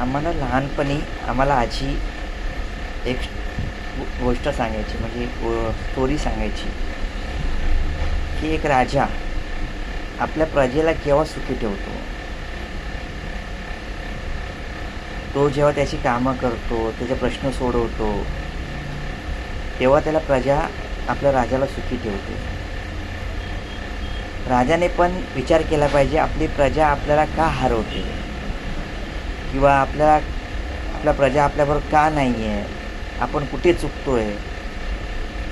आम्हाला लहानपणी आम्हाला आजी एक गोष्ट सांगायची म्हणजे स्टोरी सांगायची की एक राजा आपल्या प्रजेला केव्हा सुखी ठेवतो. तो जेव्हा त्याची कामं करतो, त्याचे प्रश्न सोडवतो, तेव्हा त्याला प्रजा आपल्या राजाला सुखी ठेवते. राजाने पण विचार केला पाहिजे आपली प्रजा आपल्याला का हरवते किंवा आपल्या प्रजा आपल्याबरोबर का नाही आहे, आपण कुठे चुकतो आहे.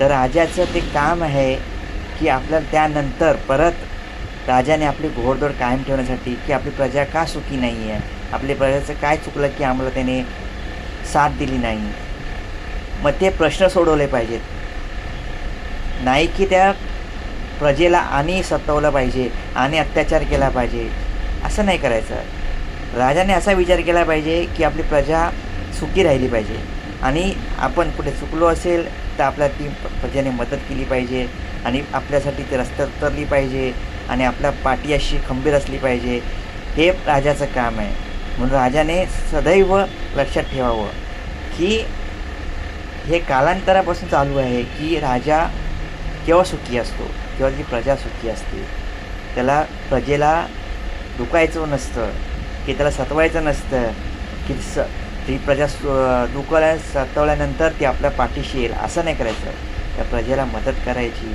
तर राजाचं ते काम आहे की आपल्याला त्यानंतर परत राजाने आपली घोडदौड कायम ठेवण्यासाठी की आपली प्रजा का सुखी नाही आहे, आपल्या प्रजेचं काय चुकलं की आम्हाला त्याने साथ दिली नाही. मग ते प्रश्न सोडवले पाहिजेत, नाही की त्या प्रजेला आणि सतावलं पाहिजे आणि अत्याचार केला पाहिजे, असं नाही करायचं. राजाने असा विचार केला पाहिजे की आपली प्रजा सुखी राहिली पाहिजे आणि आपण कुठे चुकलो असेल तर आपल्या ती प्रजेने मदत केली पाहिजे आणि आपल्यासाठी ते रस्त्यात उतरली पाहिजे आणि आपल्या पाठी अशी खंबीर असली पाहिजे. हे राजाचं काम आहे. म्हणून राजाने सदैव लक्षात ठेवावं की हे कालांतरापासून चालू आहे की राजा केव्हा सुखी असतो, केव्हा ती प्रजा सुखी असते. त्याला प्रजेला दुखायचं नसतं की त्याला सतवायचं नसतं की ती प्रजा सतवल्यानंतर ती आपल्या पाठीशी येईल, असं नाही करायचं. त्या प्रजेला मदत करायची,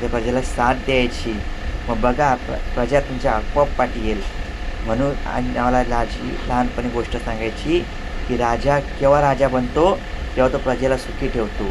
त्या प्रजेला साथ द्यायची. मग बघा प्रजा तुमच्या आपोआप पाठी येईल. म्हणून मला लहानपणी गोष्ट सांगायची की राजा केव्हा राजा बनतो, तेव्हा तो प्रजेला सुखी ठेवतो.